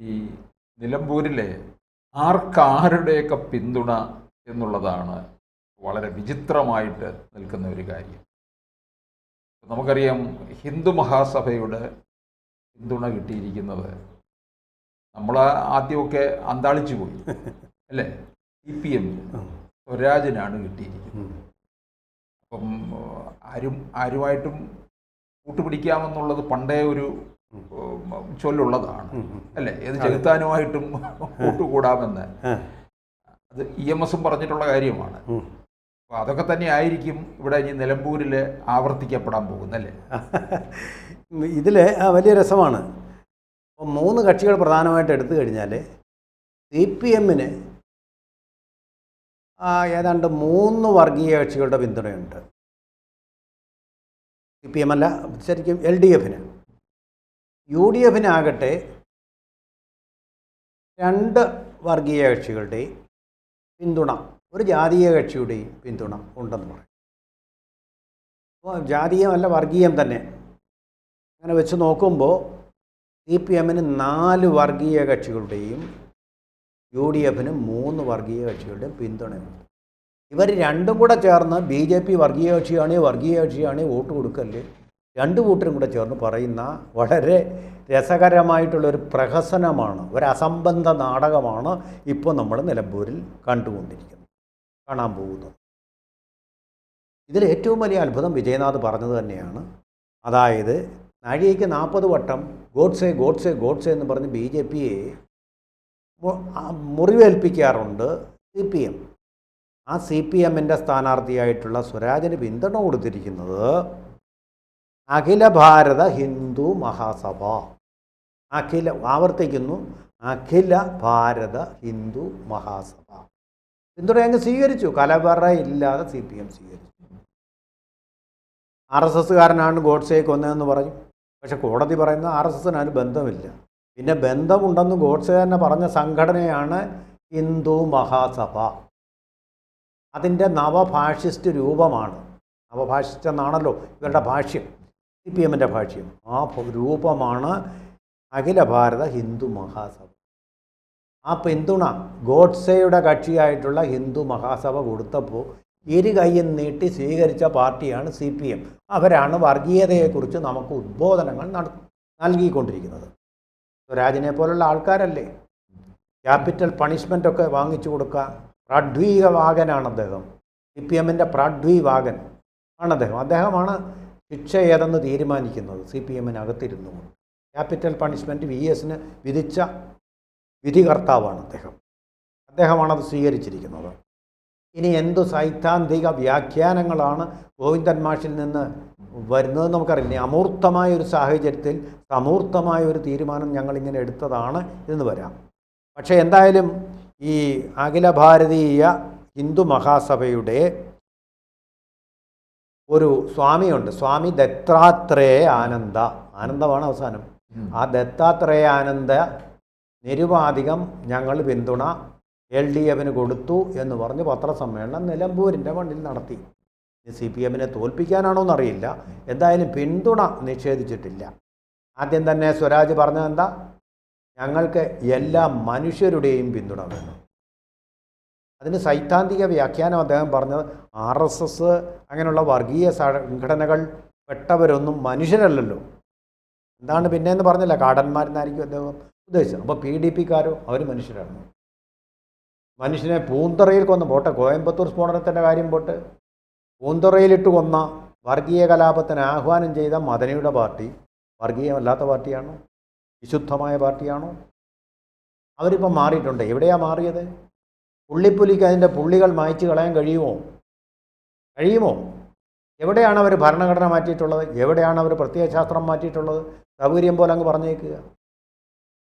ഈ നിലമ്പൂരിലെ ആർക്കാരുടെയൊക്കെ പിന്തുണ എന്നുള്ളതാണ് വളരെ വിചിത്രമായിട്ട് നിൽക്കുന്ന ഒരു കാര്യം. നമുക്കറിയാം, ഹിന്ദു മഹാസഭയുടെ പിന്തുണ കിട്ടിയിരിക്കുന്നത് നമ്മൾ ആദ്യമൊക്കെ അന്താളിച്ചു പോയി അല്ലേ. CPM സ്വരാജിനാണ് കിട്ടിയിരിക്കുന്നത്. അപ്പം ആരുമായിട്ടും കൂട്ടുപിടിക്കാമെന്നുള്ളത് പണ്ടേ ഒരു ചൊല്ലുള്ളതാണ് അല്ലേ. ഏത് ചെകുത്താനുമായിട്ടും കൂട്ടുകൂടാമെന്ന് അത് EMS പറഞ്ഞിട്ടുള്ള കാര്യമാണ്. അപ്പോൾ അതൊക്കെ തന്നെ ആയിരിക്കും ഇവിടെ ഇനി നിലമ്പൂരിൽ ആവർത്തിക്കപ്പെടാൻ പോകുന്നല്ലേ. ഇതിൽ വലിയ രസമാണ്. അപ്പോൾ 3 കക്ഷികൾ പ്രധാനമായിട്ട് എടുത്തു കഴിഞ്ഞാൽ CPMന് ഏതാണ്ട് 3 വർഗീയ കക്ഷികളുടെ പിന്തുണയുണ്ട്. CPM അല്ല, ശരിക്കും LDFന്. UDFനാകട്ടെ 2 വർഗീയ കക്ഷികളുടെയും പിന്തുണ, ഒരു ജാതീയ കക്ഷിയുടെയും പിന്തുണ ഉണ്ടെന്ന് പറയും. അപ്പോൾ ജാതീയമല്ല, വർഗീയം തന്നെ. അങ്ങനെ വെച്ച് നോക്കുമ്പോൾ CPMന് 4 വർഗീയ കക്ഷികളുടെയും UDFന് 3 വർഗീയ കക്ഷികളുടെയും പിന്തുണയുണ്ട്. ഇവർ രണ്ടും കൂടെ ചേർന്ന് BJP വർഗീയ കക്ഷിയാണ് വോട്ട് കൊടുക്കല്ലേ, 2 കൂട്ടരും കൂടെ ചേർന്ന് പറയുന്ന വളരെ രസകരമായിട്ടുള്ളൊരു പ്രഹസനമാണ്, ഒരു അസംബന്ധ നാടകമാണ് ഇപ്പോൾ നമ്മൾ നിലമ്പൂരിൽ കാണാൻ പോകുന്നത്. ഇതിൽ ഏറ്റവും വലിയ അത്ഭുതം വിജയനാഥ് പറഞ്ഞത് തന്നെയാണ്. അതായത് നാഴികയ്ക്ക് 40 വട്ടം ഗോഡ്സെ എന്ന് പറഞ്ഞ് BJPയെ മുറിവേൽപ്പിക്കാറുണ്ട് CPM. ആ CPMൻ്റെ സ്ഥാനാർത്ഥിയായിട്ടുള്ള സ്വരാജിന് പിന്തുണ കൊടുത്തിരിക്കുന്നത് അഖില ഭാരത ഹിന്ദു മഹാസഭ. ആവർത്തിക്കുന്നു, അഖില ഭാരത ഹിന്ദു മഹാസഭ പിന്തുണ അങ്ങ് സ്വീകരിച്ചു. കലവറ ഇല്ലാതെ CPM സ്വീകരിച്ചു. RSSകാരനാണ് ഗോഡ്സെയെ കൊന്നതെന്ന് പറഞ്ഞു. പക്ഷെ കോടതി പറയുന്ന RSSന് ബന്ധമില്ല. പിന്നെ ബന്ധമുണ്ടെന്ന് ഗോഡ്സെ തന്നെ പറഞ്ഞ സംഘടനയാണ് ഹിന്ദു മഹാസഭ. അതിൻ്റെ നവഫാഷിസ്റ്റ് രൂപമാണ്. നവഫാഷിസ്റ്റ് എന്നാണല്ലോ ഇവരുടെ ഭാഷ്യം, CPMൻ്റെ ഭാഷ്യം. ആ രൂപമാണ് അഖില ഭാരത ഹിന്ദു മഹാസഭ. ആ പിന്തുണ ഗോഡ്സെയുടെ കക്ഷിയായിട്ടുള്ള ഹിന്ദു മഹാസഭ കൊടുത്തപ്പോൾ കൈയും നീട്ടി സ്വീകരിച്ച പാർട്ടിയാണ് CPM. അവരാണ് വർഗീയതയെക്കുറിച്ച് നമുക്ക് ഉദ്ബോധനങ്ങൾ നൽകിക്കൊണ്ടിരിക്കുന്നത്. സ്വരാജിനെ പോലുള്ള ആൾക്കാരല്ലേ. ക്യാപിറ്റൽ പണിഷ്മെൻ്റൊക്കെ വാങ്ങിച്ചു കൊടുക്കുക. പ്രാഡ്വീകവാകനാണ് അദ്ദേഹം. CPMൻ്റെ പ്രാഡ്വീവാകൻ ആണ് അദ്ദേഹം. അദ്ദേഹമാണ് ശിക്ഷ ഏതെന്ന് തീരുമാനിക്കുന്നത്. CPMനകത്തിരുന്നു ക്യാപിറ്റൽ പണിഷ്മെൻറ്റ് VSന് വിധിച്ച വിധികർത്താവാണ് അദ്ദേഹമാണത് സ്വീകരിച്ചിരിക്കുന്നത്. ഇനി എന്തു സൈദ്ധാന്തിക വ്യാഖ്യാനങ്ങളാണ് ഗോവിന്ദൻ മാഷിൽ നിന്ന് വരുന്നതെന്ന് നമുക്കറിയില്ല. അമൂർത്തമായ ഒരു സാഹചര്യത്തിൽ സമൂർത്തമായ ഒരു തീരുമാനം ഞങ്ങളിങ്ങനെ എടുത്തതാണ് എന്ന് വരാം. പക്ഷേ എന്തായാലും ഈ അഖില ഭാരതീയ ഹിന്ദു മഹാസഭയുടെ ഒരു സ്വാമിയുണ്ട്, സ്വാമി ദത്താത്രേയ ആനന്ദമാണ് അവസാനം. ആ ദത്താത്രേയ ആനന്ദ നിരുപാധികം ഞങ്ങൾ പിന്തുണ LDFന് കൊടുത്തു എന്ന് പറഞ്ഞ് പത്രസമ്മേളനം നിലമ്പൂരിൻ്റെ മണ്ണിൽ നടത്തി. CPMനെ തോൽപ്പിക്കാനാണോ എന്നറിയില്ല. എന്തായാലും പിന്തുണ നിഷേധിച്ചിട്ടില്ല. ആദ്യം തന്നെ സ്വരാജ് പറഞ്ഞത് എന്താ? ഞങ്ങൾക്ക് എല്ലാ മനുഷ്യരുടെയും പിന്തുണ വേണം. അതിന് സൈദ്ധാന്തിക വ്യാഖ്യാനം അദ്ദേഹം പറഞ്ഞത് RSS അങ്ങനെയുള്ള വർഗീയ സംഘടനകൾ പെട്ടവരൊന്നും മനുഷ്യരല്ലല്ലോ. എന്താണ് പിന്നെയെന്ന് പറഞ്ഞില്ല, കാടന്മാരെന്നായിരിക്കും അദ്ദേഹം ഉദ്ദേശിച്ചത്. അപ്പോൾ PDPക്കാരോ അവർ മനുഷ്യരാണ്. മനുഷ്യനെ പൂന്തറയിൽ കൊന്ന പോട്ടെ, കോയമ്പത്തൂർ സ്ഫോടനത്തിൻ്റെ കാര്യം പോട്ടെ, പൂന്തറയിലിട്ട് കൊന്ന വർഗീയ കലാപത്തിന് ആഹ്വാനം ചെയ്ത മദനിയുടെ പാർട്ടി വർഗീയമല്ലാത്ത പാർട്ടിയാണോ? വിശുദ്ധമായ പാർട്ടിയാണോ? അവരിപ്പം മാറിയിട്ടുണ്ട്. എവിടെയാണ് മാറിയത്? പുള്ളിപ്പുലിക്ക് അതിൻ്റെ പുള്ളികൾ മായ്ച്ചു കളയാൻ കഴിയുമോ? എവിടെയാണ് അവർ ഭരണഘടന മാറ്റിയിട്ടുള്ളത്? എവിടെയാണ് അവർ പ്രത്യയശാസ്ത്രം മാറ്റിയിട്ടുള്ളത്? സൗകര്യം പോലെ അങ്ങ് പറഞ്ഞേക്കുക.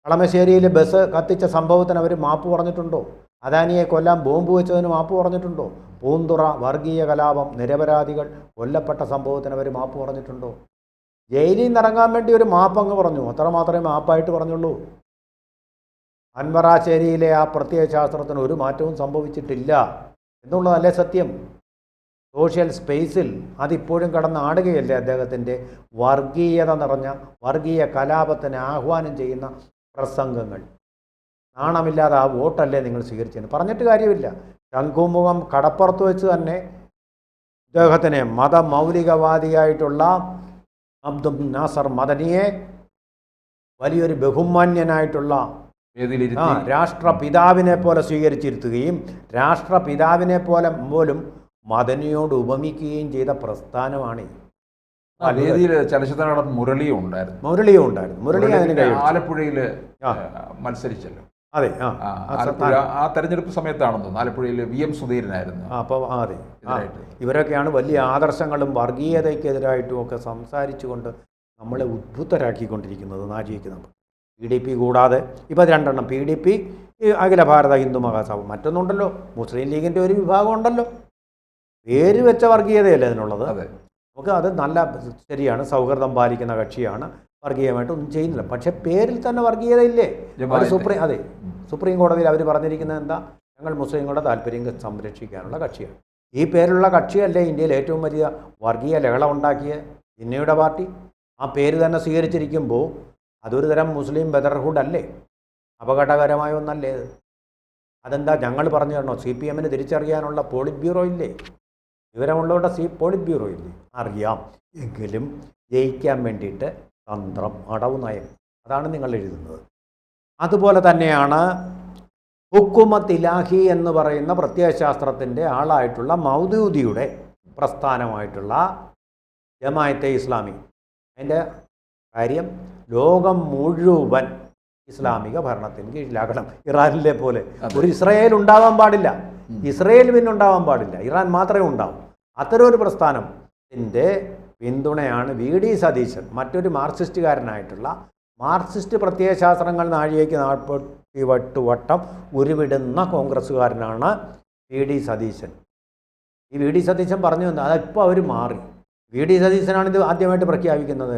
കളമശ്ശേരിയിൽ ബസ് കത്തിച്ച സംഭവത്തിന് അവർ മാപ്പ് പറഞ്ഞിട്ടുണ്ടോ? അദാനിയെ കൊല്ലാൻ ബോംബ് വെച്ചതിന് മാപ്പ് പറഞ്ഞിട്ടുണ്ടോ? പൂന്തുറ വർഗീയ കലാപം, നിരപരാധികൾ കൊല്ലപ്പെട്ട സംഭവത്തിന് അവർ മാപ്പ് പറഞ്ഞിട്ടുണ്ടോ? ജയിലിൽ നിന്ന് ഇറങ്ങാൻ വേണ്ടി ഒരു മാപ്പ് അങ്ങ് പറഞ്ഞു, അത്ര മാത്രമേ മാപ്പായിട്ട് പറഞ്ഞുള്ളൂ. അൻവറാശ്ശേരിയിലെ ആ പ്രത്യയശാസ്ത്രത്തിന് ഒരു മാറ്റവും സംഭവിച്ചിട്ടില്ല എന്നുള്ളതല്ലേ സത്യം. സോഷ്യൽ സ്പേസിൽ അതിപ്പോഴും കടന്നാടുകയല്ലേ അദ്ദേഹത്തിൻ്റെ വർഗീയത നിറഞ്ഞ വർഗീയ കലാപത്തിന് ആഹ്വാനം ചെയ്യുന്ന പ്രസംഗങ്ങൾ. നാണമില്ലാതെ ആ വോട്ടല്ലേ നിങ്ങൾ സ്വീകരിച്ചത് പറഞ്ഞിട്ട് കാര്യമില്ല. ശംഖുമുഖം കടപ്പുറത്ത് വെച്ച് തന്നെ ഇദ്ദേഹത്തിനെ മതമൗലികവാദിയായിട്ടുള്ള അബ്ദുൽ നാസർ മദനിയെ വലിയൊരു ബഹുമാന്യനായിട്ടുള്ള രാഷ്ട്രപിതാവിനെ പോലെ സ്വീകരിച്ചിരുത്തുകയും രാഷ്ട്രപിതാവിനെ പോലും മദനിയോട് ഉപമിക്കുകയും ചെയ്ത പ്രസ്ഥാനമാണ്. വേദിയിൽ ചലച്ചിത്ര നടൻ മുരളിയും ഉണ്ടായിരുന്നു. മുരളി അതിന് ആലപ്പുഴയിൽ മത്സരിച്ചല്ലോ. അതെ, ആ തെരഞ്ഞെടുപ്പ് സമയത്താണെന്ന് ആലപ്പുഴയിൽ VM സുധീരനായിരുന്നു. അപ്പോൾ അതെ, ഇവരൊക്കെയാണ് വലിയ ആദർശങ്ങളും വർഗീയതയ്ക്കെതിരായിട്ടും ഒക്കെ സംസാരിച്ചുകൊണ്ട് നമ്മളെ ഉദ്ബുദ്ധരാക്കിക്കൊണ്ടിരിക്കുന്നത്. നാജിക്ക് നമ്മൾ PDP കൂടാതെ ഇപ്പോൾ 2 എണ്ണം PDP, അഖില ഭാരത ഹിന്ദു മഹാസഭ, മറ്റൊന്നുണ്ടല്ലോ മുസ്ലിം ലീഗിൻ്റെ ഒരു വിഭാഗം ഉണ്ടല്ലോ. പേര് വെച്ച വർഗീയതയല്ലേ അതിനുള്ളത്. നമുക്ക് അത് നല്ല ശരിയാണ്, സൗഹൃദം പാലിക്കുന്ന കക്ഷിയാണ്, വർഗീയമായിട്ട് ഒന്നും ചെയ്യുന്നില്ല. പക്ഷേ പേരിൽ തന്നെ വർഗീയതയില്ലേ? സുപ്രീം കോടതിയിൽ അവർ പറഞ്ഞിരിക്കുന്നത് എന്താ? ഞങ്ങൾ മുസ്ലിങ്ങളുടെ താല്പര്യം സംരക്ഷിക്കാനുള്ള കക്ഷിയാണ്. ഈ പേരിലുള്ള കക്ഷിയല്ലേ ഇന്ത്യയിൽ ഏറ്റവും വലിയ വർഗീയ ലഹള ഉണ്ടാക്കിയ ജിന്നയുടെ പാർട്ടി? ആ പേര് തന്നെ സ്വീകരിച്ചിരിക്കുമ്പോൾ അതൊരു തരം മുസ്ലിം ബ്രദർഹുഡ് അല്ലേ? അപകടകരമായ ഒന്നല്ലേ അത്? അതെന്താ ഞങ്ങൾ പറഞ്ഞു തരണോ? CPM-ന് തിരിച്ചറിയാനുള്ള പോളിറ്റ് ബ്യൂറോ ഇല്ലേ? വിവരമുള്ളവരുടെ പോളിറ്റ് ബ്യൂറോ ഇല്ലേ? അറിയാം. എങ്കിലും ജയിക്കാൻ വേണ്ടിയിട്ട് തന്ത്രം, അടവ് നയം, അതാണ് നിങ്ങൾ എഴുതുന്നത്. അതുപോലെ തന്നെയാണ് ഹുക്കുമത്ത് ഇലാഹി എന്ന് പറയുന്ന പ്രത്യയശാസ്ത്രത്തിൻ്റെ ആളായിട്ടുള്ള മൗദൂദിയുടെ പ്രസ്ഥാനമായിട്ടുള്ള ജമാഅത്തെ ഇസ്ലാമി. അതിൻ്റെ കാര്യം ലോകം മുഴുവൻ ഇസ്ലാമിക ഭരണത്തിന് കീഴിലാകണം. ഇറാനിലെ പോലെ ഒരു ഇസ്രയേൽ ഉണ്ടാവാൻ പാടില്ല, ഇസ്രയേൽ പിന്നെ ഉണ്ടാവാൻ പാടില്ല, ഇറാൻ മാത്രമേ ഉണ്ടാവൂ. അത്തരം ഒരു പ്രസ്ഥാനത്തിൻ്റെ പിന്തുണയാണ് VD സതീശൻ, മറ്റൊരു മാർക്സിസ്റ്റുകാരനായിട്ടുള്ള മാർക്സിസ്റ്റ് പ്രത്യയശാസ്ത്രങ്ങൾ നാഴികയ്ക്ക് 48 വട്ടം ഉരുവിടുന്ന കോൺഗ്രസ്സുകാരനാണ് VD സതീശൻ. ഈ VD സതീശൻ പറഞ്ഞു തന്നെ അതിപ്പോൾ അവർ മാറി. VD സതീശനാണ് ഇത് ആദ്യമായിട്ട് പ്രഖ്യാപിക്കുന്നത്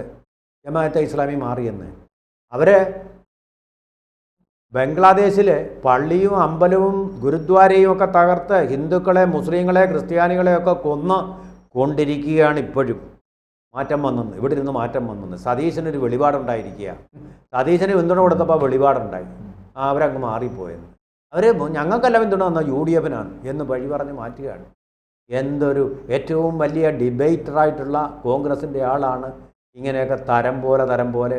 ജമാഅത്തെ ഇസ്ലാമി മാറിയെന്ന്. അവർ ബംഗ്ലാദേശിൽ പള്ളിയും അമ്പലവും ഗുരുദ്വാരയും ഒക്കെ തകർത്ത് ഹിന്ദുക്കളെ, മുസ്ലിങ്ങളെ, ക്രിസ്ത്യാനികളെയൊക്കെ കൊണ്ടിരിക്കുകയാണ്. ഇപ്പോഴും മാറ്റം വന്നെന്ന്, ഇവിടെ നിന്ന് മാറ്റം വന്നെന്ന് സതീശനൊരു വെളിപാടുണ്ടായിരിക്കുക. സതീശന് പിന്തുണ കൊടുത്തപ്പോൾ വെളിപാടുണ്ടായി, അവരങ്ങ് മാറിപ്പോയെന്ന്. അവർ ഞങ്ങൾക്കല്ല പിന്തുണ വന്നാൽ UDF-നാണ് എന്ന് വഴി പറഞ്ഞ് മാറ്റുകയാണ്. എന്തൊരു ഏറ്റവും വലിയ ഡിബേറ്ററായിട്ടുള്ള കോൺഗ്രസിൻ്റെ ആളാണ് ഇങ്ങനെയൊക്കെ തരം പോലെ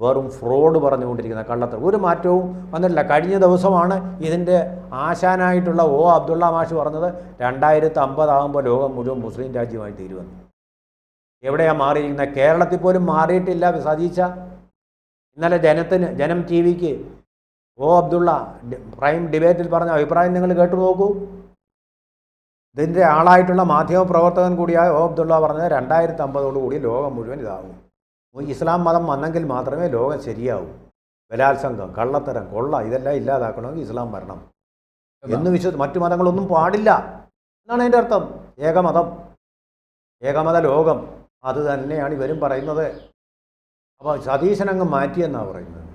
വെറും ഫ്രോഡ് പറഞ്ഞുകൊണ്ടിരിക്കുന്ന കള്ളത്തരം. ഒരു മാറ്റവും വന്നിട്ടില്ല. കഴിഞ്ഞ ദിവസമാണ് ഇതിൻ്റെ ആശാനായിട്ടുള്ള അബ്ദുള്ള മാഷ് പറഞ്ഞത് 2050 ആകുമ്പോൾ ലോകം മുഴുവൻ മുസ്ലിം രാജ്യമായി തീരുമെന്ന്. എവിടെയാണ് മാറിയിരിക്കുന്നത്? കേരളത്തിൽ പോലും മാറിയിട്ടില്ല സതീശ. ഇന്നലെ ജനം TV-ക്ക് അബ്ദുള്ള പ്രൈം ഡിബേറ്റിൽ പറഞ്ഞ അഭിപ്രായം നിങ്ങൾ കേട്ടു നോക്കൂ. ഇതിൻ്റെ ആളായിട്ടുള്ള മാധ്യമ പ്രവർത്തകൻ കൂടിയായ അബ്ദുള്ള പറഞ്ഞത് 2050 ലോകം മുഴുവൻ ഇതാകും. ഇസ്ലാം മതം വന്നെങ്കിൽ മാത്രമേ ലോകം ശരിയാവൂ. ബലാത്സംഗം, കള്ളത്തരം, കൊള്ള ഇതെല്ലാം ഇല്ലാതാക്കണമെങ്കിൽ ഇസ്ലാം വരണം എന്ന് മറ്റു മതങ്ങളൊന്നും പാടില്ല എന്നാണ് അതിൻ്റെ അർത്ഥം. ഏകമതം, ഏകമത ലോകം, അത് തന്നെയാണ് ഇവരും പറയുന്നത്. അപ്പോൾ സതീശനങ്ങ് മാറ്റിയെന്നാണ് പറയുന്നത്.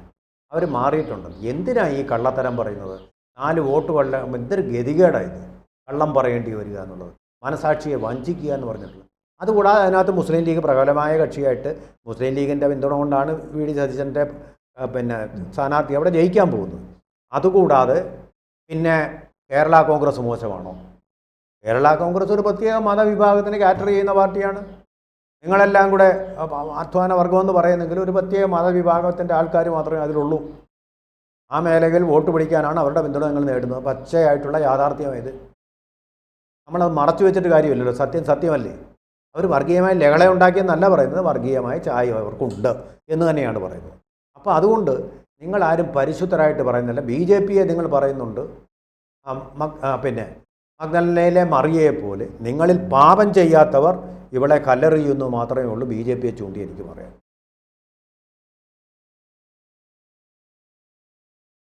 അവർ മാറിയിട്ടുണ്ട്. എന്തിനാണ് ഈ കള്ളത്തരം പറയുന്നത്? 4 വോട്ട് എന്തൊരു ഗതികേടായത്, കള്ളം പറയേണ്ടി വരിക എന്നുള്ളത്, മനസാക്ഷിയെ വഞ്ചിക്കുക എന്ന് പറഞ്ഞിട്ടുള്ളത്. അതുകൂടാതെ അതിനകത്ത് മുസ്ലിം ലീഗ് പ്രബലമായ കക്ഷിയായിട്ട് മുസ്ലിം ലീഗിൻ്റെ പിന്തുണ കൊണ്ടാണ് VD സതീശൻ്റെ സ്ഥാനാർത്ഥി അവിടെ ജയിക്കാൻ പോകുന്നത്. അതുകൂടാതെ പിന്നെ കേരള കോൺഗ്രസ് മോശമാണോ? കേരള കോൺഗ്രസ് ഒരു പ്രത്യേക മതവിഭാഗത്തിന് കാറ്റർ ചെയ്യുന്ന പാർട്ടിയാണ്. നിങ്ങളെല്ലാം കൂടെ അധ്വാന വർഗമെന്ന് പറയുന്നെങ്കിൽ ഒരു പ്രത്യേക മതവിഭാഗത്തിൻ്റെ ആൾക്കാർ മാത്രമേ അതിലുള്ളൂ. ആ മേഖലയിൽ വോട്ട് പിടിക്കാനാണ് അവരുടെ പിന്തുണ നിങ്ങൾ നേടുന്നത്. പച്ചയായിട്ടുള്ള യാഥാർത്ഥ്യമായത്. നമ്മളത് മറച്ചു വെച്ചിട്ട് കാര്യമില്ലല്ലോ. സത്യമല്ലേ. അവർ വർഗീയമായ ലഹള ഉണ്ടാക്കിയെന്നല്ല പറയുന്നത്, വർഗീയമായ ചായ അവർക്കുണ്ട് എന്ന് തന്നെയാണ് പറയുന്നത്. അപ്പോൾ അതുകൊണ്ട് നിങ്ങളാരും പരിശുദ്ധരായിട്ട് പറയുന്നില്ല. BJP-യെ നിങ്ങൾ പറയുന്നുണ്ട്. പിന്നെ മഗ്ദലനയിലെ മറിയയെ പോലെ നിങ്ങളിൽ പാപം ചെയ്യാത്തവർ ഇവളെ കല്ലെറിയുന്നു മാത്രമേ ഉള്ളൂ BJP-യെ ചൂണ്ടി എനിക്ക് പറയാം.